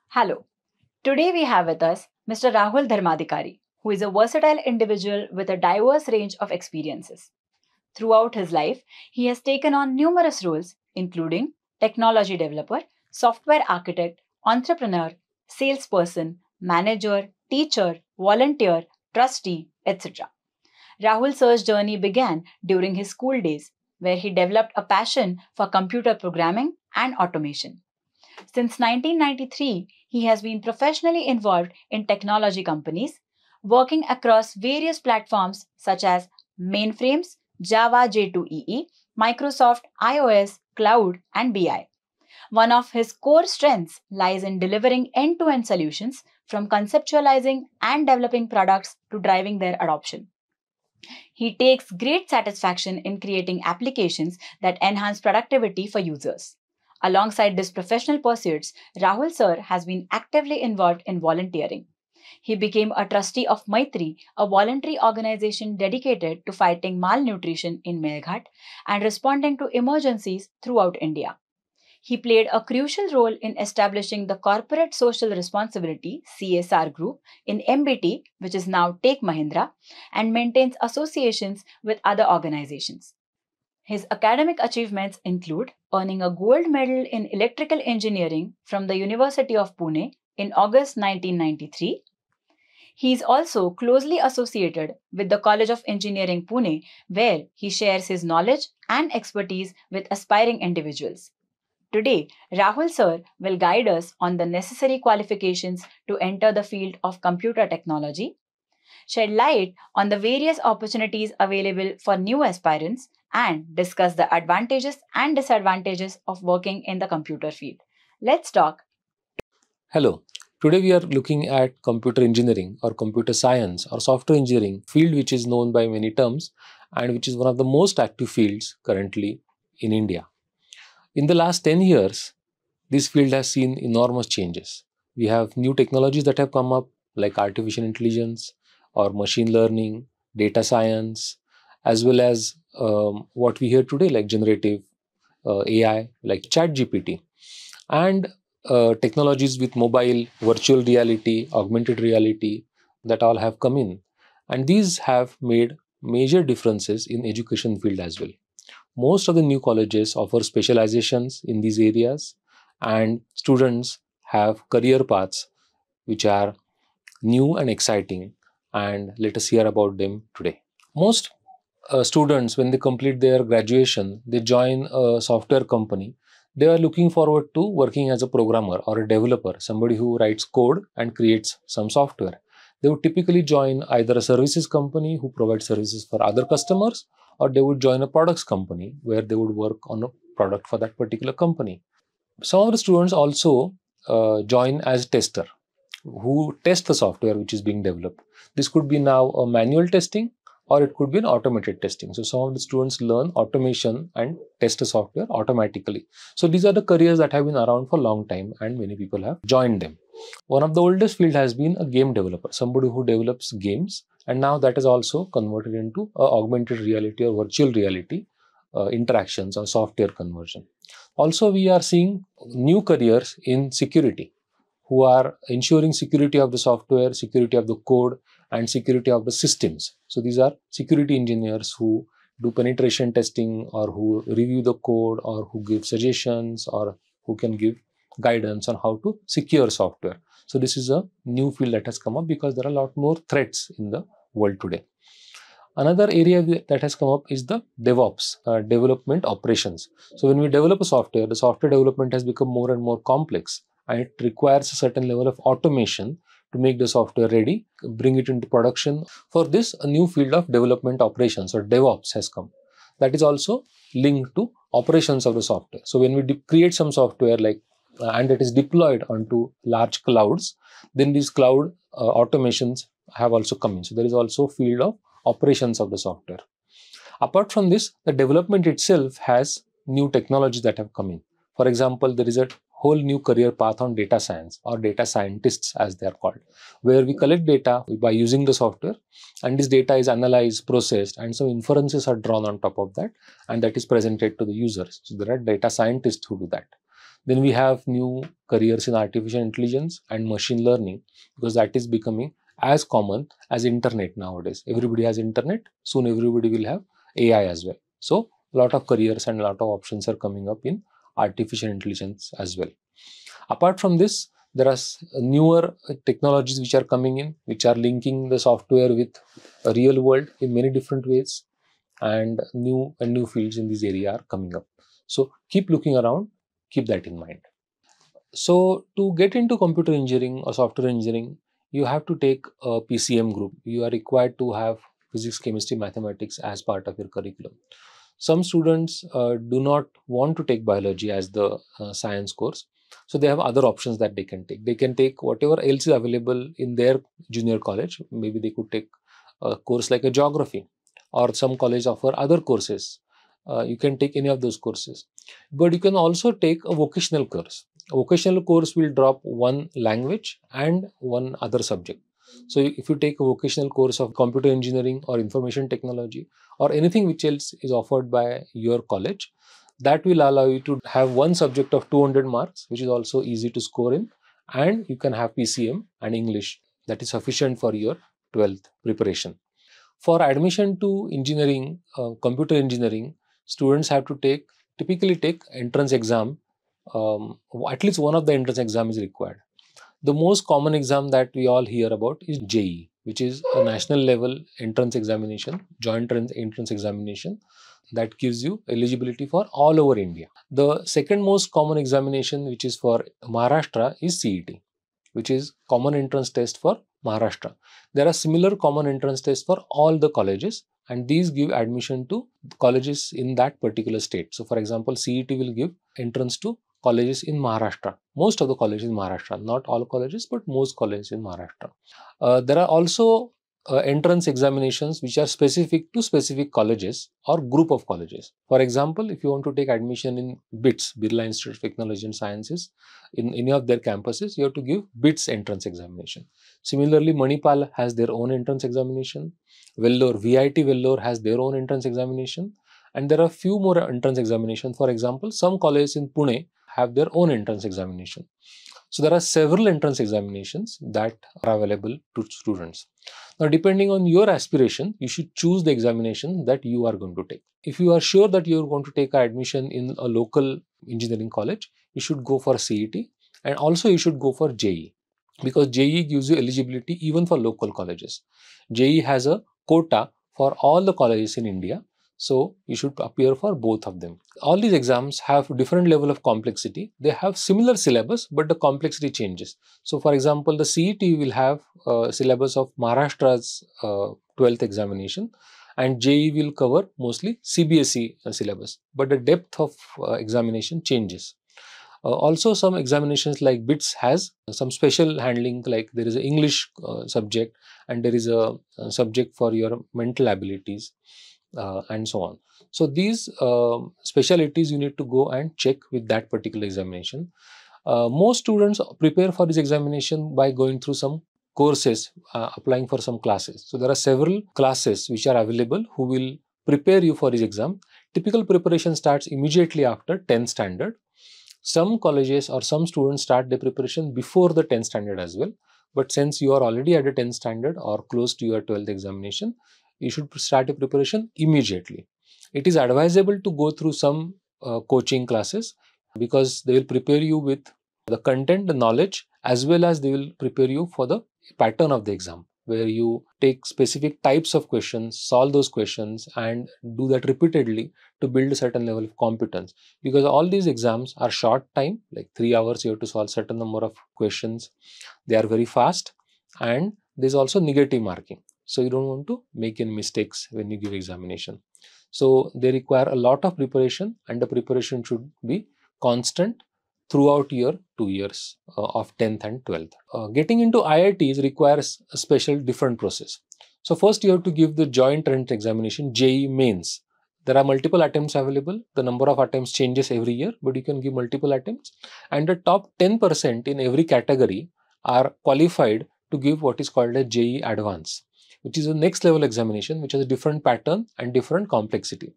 Hello. Today we have with us Mr. Rahul Dharmadhikari, who is a versatile individual with a diverse range of experiences. Throughout his life, he has taken on numerous roles, including technology developer, software architect, entrepreneur, salesperson, manager, teacher, volunteer, trustee, etc. Rahul's search journey began during his school days, where he developed a passion for computer programming and automation. Since 1993, he has been professionally involved in technology companies, working across various platforms such as mainframes, Java J2EE, Microsoft iOS, Cloud, and BI. One of his core strengths lies in delivering end to end solutions from conceptualizing and developing products to driving their adoption. He takes great satisfaction in creating applications that enhance productivity for users. Alongside these professional pursuits, Rahul sir has been actively involved in volunteering. He became a trustee of Maitri, a voluntary organization dedicated to fighting malnutrition in Melghat and responding to emergencies throughout India. He played a crucial role in establishing the Corporate Social Responsibility CSR group in MBT, which is now Take Mahindra, and maintains associations with other organizations. His academic achievements include earning a gold medal in electrical engineering from the University of Pune in August 1993. He is also closely associated with the College of Engineering Pune, where he shares his knowledge and expertise with aspiring individuals. Today, Rahul sir will guide us on the necessary qualifications to enter the field of computer technology, shed light on the various opportunities available for new aspirants, and discuss the advantages and disadvantages of working in the computer field. Let's talk. Hello. Today we are looking at computer engineering or computer science or software engineering field, which is known by many terms and which is one of the most active fields currently in India. In the last 10 years, this field has seen enormous changes. We have new technologies that have come up like artificial intelligence or machine learning, data science, as well as what we hear today like generative AI like ChatGPT. And technologies with mobile, virtual reality, augmented reality that all have come in. And these have made major differences in education field as well. Most of the new colleges offer specializations in these areas and students have career paths which are new and exciting, and let us hear about them today. Most students, when they complete their graduation, they join a software company. They are looking forward to working as a programmer or a developer, somebody who writes code and creates some software. They would typically join either a services company who provides services for other customers, or they would join a products company where they would work on a product for that particular company. Some of the students also join as tester who test the software which is being developed. This could be now a manual testing or it could be an automated testing. So some of the students learn automation and test the software automatically. So these are the careers that have been around for a long time and many people have joined them. One of the oldest field has been a game developer, somebody who develops games, and now that is also converted into augmented reality or virtual reality interactions or software conversion. Also, we are seeing new careers in security who are ensuring security of the software, security of the code, and security of the systems. So these are security engineers who do penetration testing or who review the code or who give suggestions or who can give guidance on how to secure software. So this is a new field that has come up because there are a lot more threats in the world today. Another area that has come up is the DevOps, development operations. So when we develop a software, the software development has become more and more complex and it requires a certain level of automation to make the software ready, bring it into production. For this, a new field of development operations or DevOps has come. That is also linked to operations of the software. So when we create some software and it is deployed onto large clouds, then these cloud automations have also come in. So there is also field of operations of the software. Apart from this, the development itself has new technologies that have come in. For example, there is a whole new career path on data science or data scientists as they are called, where we collect data by using the software and this data is analyzed, processed, and some inferences are drawn on top of that and that is presented to the users. So there are data scientists who do that. Then we have new careers in artificial intelligence and machine learning, because that is becoming as common as internet nowadays. Everybody has internet, soon everybody will have AI as well. So a lot of careers and a lot of options are coming up in artificial intelligence as well. Apart from this, there are newer technologies which are coming in, which are linking the software with a real world in many different ways, and new fields in this area are coming up. So keep looking around, keep that in mind. So to get into computer engineering or software engineering, you have to take a PCM group. You are required to have physics, chemistry, mathematics as part of your curriculum. Some students do not want to take biology as the science course, so they have other options that they can take. They can take whatever else is available in their junior college. Maybe they could take a course like a geography, or some college offer other courses. You can take any of those courses, but you can also take a vocational course. A vocational course will drop one language and one other subject. So if you take a vocational course of computer engineering or information technology or anything which else is offered by your college, that will allow you to have one subject of 200 marks, which is also easy to score in, and you can have PCM and English. That is sufficient for your 12th preparation. For admission to engineering, computer engineering, students have to typically take entrance exam. At least one of the entrance exam is required. The most common exam that we all hear about is JEE, which is a national level entrance examination, joint entrance examination that gives you eligibility for all over India. The second most common examination, which is for Maharashtra, is CET, which is common entrance test for Maharashtra. There are similar common entrance tests for all the colleges, and these give admission to colleges in that particular state. So for example, CET will give entrance to colleges in Maharashtra. Most of the colleges in Maharashtra, not all colleges, but most colleges in Maharashtra. There are also entrance examinations which are specific to specific colleges or group of colleges. For example, if you want to take admission in BITS, Birla Institute of Technology and Sciences, in any of their campuses, you have to give BITS entrance examination. Similarly, Manipal has their own entrance examination. Vellore, VIT Vellore has their own entrance examination. And there are few more entrance examinations. For example, some colleges in Pune have their own entrance examination. So there are several entrance examinations that are available to students. Now, depending on your aspiration, you should choose the examination that you are going to take. If you are sure that you are going to take admission in a local engineering college, you should go for CET, and also you should go for JEE, because JEE gives you eligibility even for local colleges. JEE has a quota for all the colleges in India, so you should appear for both of them. All these exams have different level of complexity. They have similar syllabus, but the complexity changes. So for example, the CET will have syllabus of Maharashtra's 12th examination, and JEE will cover mostly CBSE syllabus, but the depth of examination changes. Also, some examinations like BITS has some special handling, like there is an English subject, and there is a subject for your mental abilities, and so on. So these specialties you need to go and check with that particular examination. Most students prepare for this examination by going through some courses, applying for some classes. So there are several classes which are available who will prepare you for this exam. Typical preparation starts immediately after 10th standard. Some colleges or some students start their preparation before the 10th standard as well. But since you are already at a 10th standard or close to your 12th examination, you should start your preparation immediately. It is advisable to go through some coaching classes, because they will prepare you with the content, the knowledge, as well as they will prepare you for the pattern of the exam, where you take specific types of questions, solve those questions, and do that repeatedly to build a certain level of competence. Because all these exams are short time, like 3 hours, you have to solve certain number of questions. They are very fast, and there's also negative marking. So you don't want to make any mistakes when you give examination. So they require a lot of preparation, and the preparation should be constant throughout your 2 years of 10th and 12th. Getting into IITs requires a special different process. So first you have to give the joint entrance examination, JEE mains. There are multiple attempts available. The number of attempts changes every year, but you can give multiple attempts. And the top 10% in every category are qualified to give what is called a JEE advance, which is a next level examination, which has a different pattern and different complexity.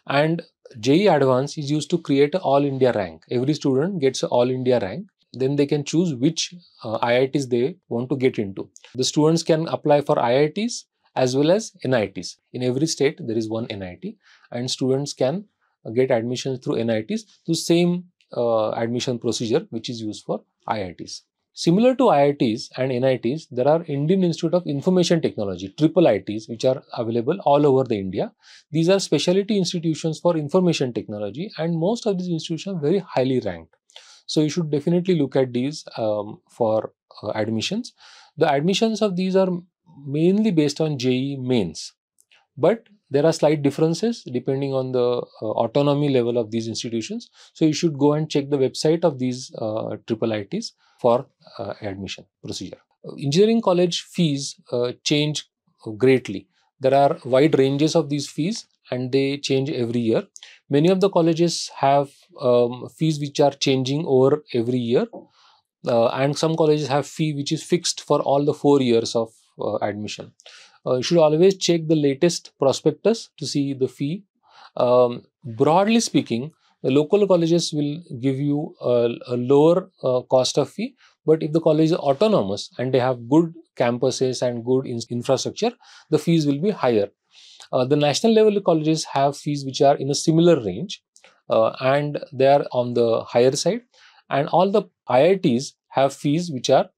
And JEE Advanced is used to create an all India rank. Every student gets an all India rank. Then they can choose which IITs they want to get into. The students can apply for IITs as well as NITs. In every state, there is one NIT, and students can get admissions through NITs through same admission procedure which is used for IITs. Similar to IITs and NITs, there are Indian Institute of Information Technology, triple ITs, which are available all over the India. These are specialty institutions for information technology, and most of these institutions are very highly ranked. So you should definitely look at these for admissions. The admissions of these are mainly based on JEE mains, but there are slight differences depending on the autonomy level of these institutions. So you should go and check the website of these triple ITs for admission procedure. Engineering college fees change greatly. There are wide ranges of these fees and they change every year. Many of the colleges have fees which are changing over every year, and some colleges have fee which is fixed for all the 4 years of admission. You should always check the latest prospectus to see the fee. Broadly speaking, the local colleges will give you a lower cost of fee, but if the college is autonomous and they have good campuses and good infrastructure, the fees will be higher. The national level colleges have fees which are in a similar range, and they are on the higher side, and all the IITs have fees which are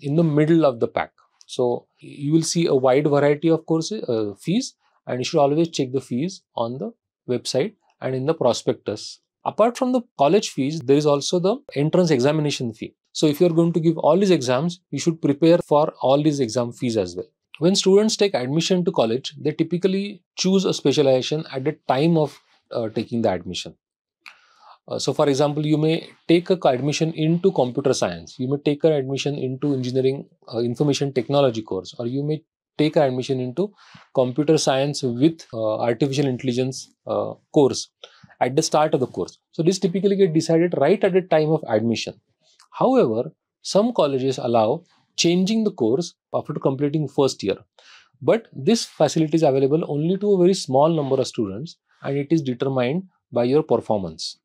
in the middle of the pack. So you will see a wide variety of courses, fees, and you should always check the fees on the website and in the prospectus. Apart from the college fees, there is also the entrance examination fee. So if you are going to give all these exams, you should prepare for all these exam fees as well. When students take admission to college, they typically choose a specialization at the time of taking the admission. So for example, you may take a admission into computer science, you may take an admission into engineering information technology course, or you may take an admission into computer science with artificial intelligence course at the start of the course. So this typically get decided right at the time of admission. However, some colleges allow changing the course after completing first year. But this facility is available only to a very small number of students, and it is determined by your performance.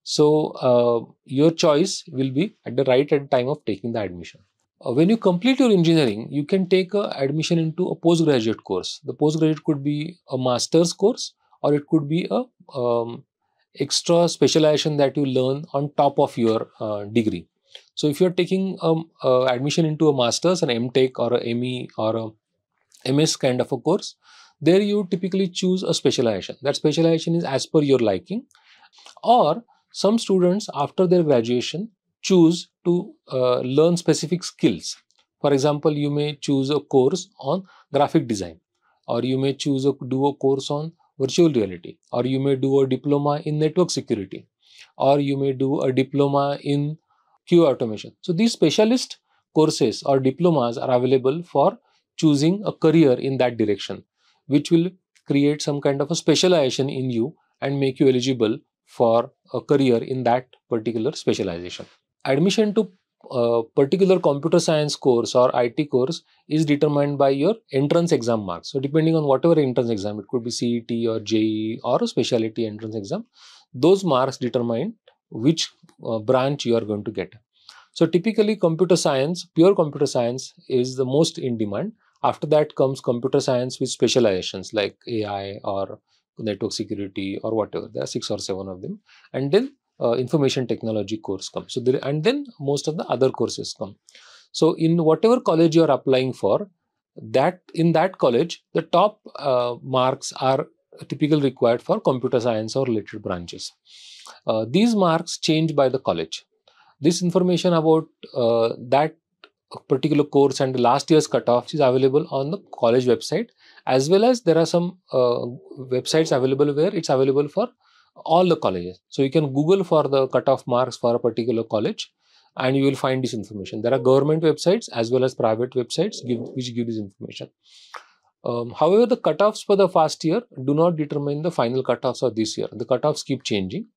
So your choice will be at the right time of taking the admission. When you complete your engineering, you can take admission into a postgraduate course. The postgraduate could be a master's course, or it could be a extra specialization that you learn on top of your degree. So if you're taking admission into a master's, an MTech or a ME or a MS kind of a course, there you typically choose a specialization. That specialization is as per your liking. Or some students after their graduation choose to learn specific skills. For example, you may choose a course on graphic design, or you may choose to do a course on virtual reality, or you may do a diploma in network security, or you may do a diploma in QA automation. So these specialist courses or diplomas are available for choosing a career in that direction, which will create some kind of a specialization in you and make you eligible for a career in that particular specialization. Admission to a particular computer science course or IT course is determined by your entrance exam marks. So depending on whatever entrance exam, it could be CET or JEE or a specialty entrance exam, those marks determine which branch you are going to get. So typically computer science, pure computer science is the most in demand. After that comes computer science with specializations like AI or network security or whatever. There are 6 or 7 of them. And then information technology course comes. So there, and then most of the other courses come. So in whatever college you are applying for, that in that college, the top marks are typically required for computer science or related branches. These marks change by the college. This information about that particular course and the last year's cutoff is available on the college website, as well as there are some websites available where it's available for all the colleges. So you can Google for the cutoff marks for a particular college and you will find this information. There are government websites as well as private websites which give this information. However, the cutoffs for the first year do not determine the final cutoffs of this year. The cutoffs keep changing.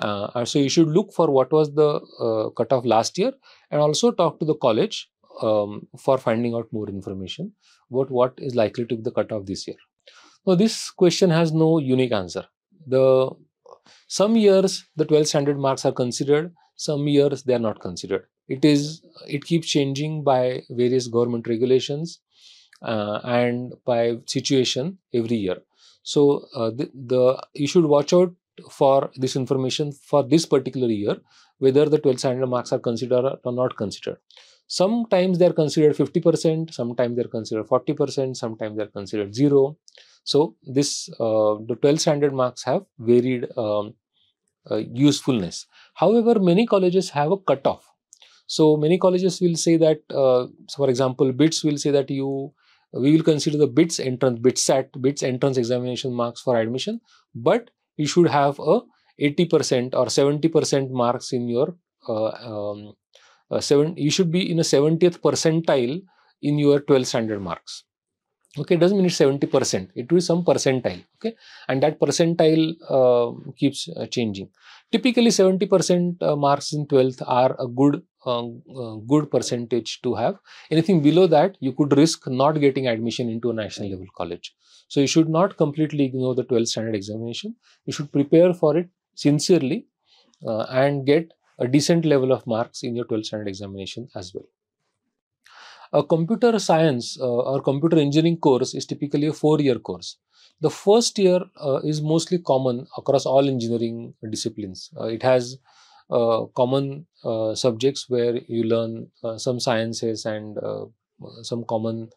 So you should look for what was the cutoff last year, and also talk to the college for finding out more information about what is likely to be the cutoff this year. Now, this question has no unique answer. Some years the 12th standard marks are considered, some years they are not considered. It keeps changing by various government regulations and by situation every year. So you should watch out for this information for this particular year, whether the 12th standard marks are considered or not considered. Sometimes they are considered 50%, sometimes they are considered 40%, sometimes they are considered zero. So the 12th standard marks have varied usefulness. However, many colleges have a cutoff. So many colleges will say that, for example, BITS will say that we will consider the BITS entrance examination marks for admission, but you should have a 80% or 70% marks in your you should be in a 70th percentile in your 12th standard marks. Okay, it doesn't mean it's 70%. It will be some percentile. Okay, and that percentile keeps changing. Typically, 70% marks in 12th are a good percentage to have. Anything below that, you could risk not getting admission into a national level college. So you should not completely ignore the 12th standard examination. You should prepare for it sincerely and get a decent level of marks in your 12th standard examination as well. A computer science or computer engineering course is typically a 4-year course. The first year is mostly common across all engineering disciplines. It has common subjects where you learn some sciences and some common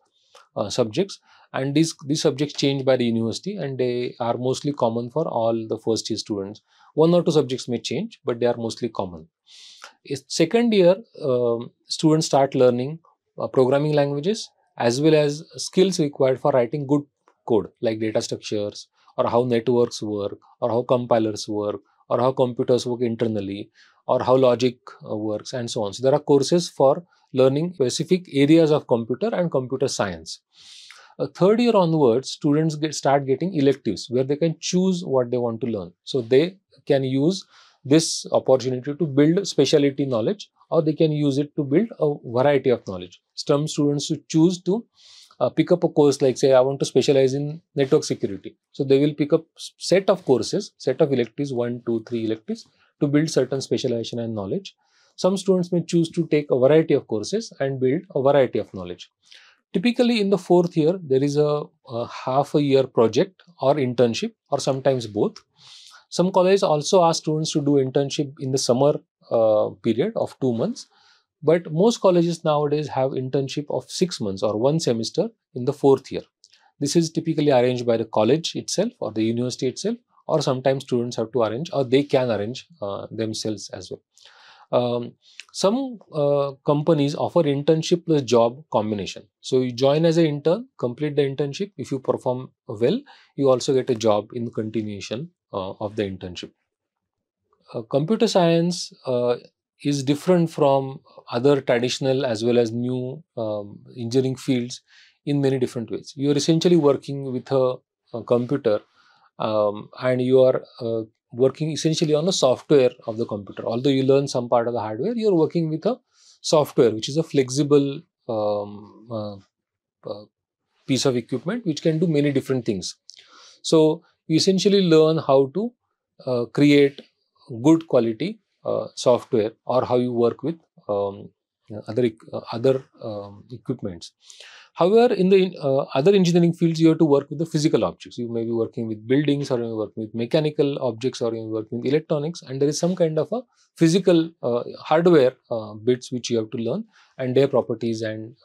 subjects, and these subjects change by the university, and they are mostly common for all the first year students. 1 or 2 subjects may change, but they are mostly common. Second year, students start learning programming languages as well as skills required for writing good code, like data structures, or how networks work, or how compilers work, or how computers work internally, or how logic works, and so on. So there are courses for learning specific areas of computer and computer science. Third year onwards, students start getting electives where they can choose what they want to learn. So they can use this opportunity to build specialty knowledge, or they can use it to build a variety of knowledge. Some students who choose to pick up a course, like say I want to specialize in network security. So they will pick up set of courses, set of electives, 1, 2, 3 electives to build certain specialization and knowledge. Some students may choose to take a variety of courses and build a variety of knowledge. Typically in the 4th year, there is a half a year project or internship, or sometimes both. Some colleges also ask students to do internship in the summer period of 2 months. But most colleges nowadays have internship of 6 months or 1 semester in the 4th year. This is typically arranged by the college itself or the university itself, or sometimes students have to arrange, or they can arrange themselves as well. Some companies offer internship plus job combination. So you join as an intern, complete the internship. If you perform well, you also get a job in continuation of the internship. Computer science is different from other traditional as well as new engineering fields in many different ways. You are essentially working with a computer, and you are working essentially on the software of the computer. Although you learn some part of the hardware, you are working with a software, which is a flexible piece of equipment which can do many different things. So you essentially learn how to create good quality software, or how you work with other equipments. However, in the other engineering fields, you have to work with the physical objects. You may be working with buildings, or you may be working with mechanical objects, or you may be working with electronics, and there is some kind of a physical hardware bits which you have to learn, and their properties and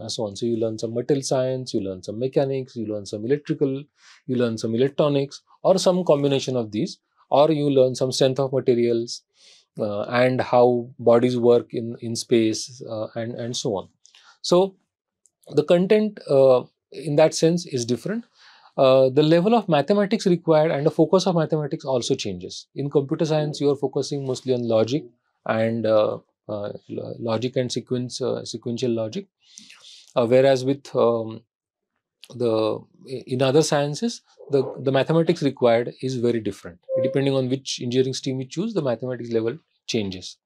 so on. So you learn some material science, you learn some mechanics, you learn some electrical, you learn some electronics, or some combination of these, or you learn some strength of materials and how bodies work in space and so on. So the content in that sense is different. The level of mathematics required and the focus of mathematics also changes. In computer science, you are focusing mostly on logic and sequential logic, whereas with in other sciences, the mathematics required is very different. Depending on which engineering stream you choose, the mathematics level changes.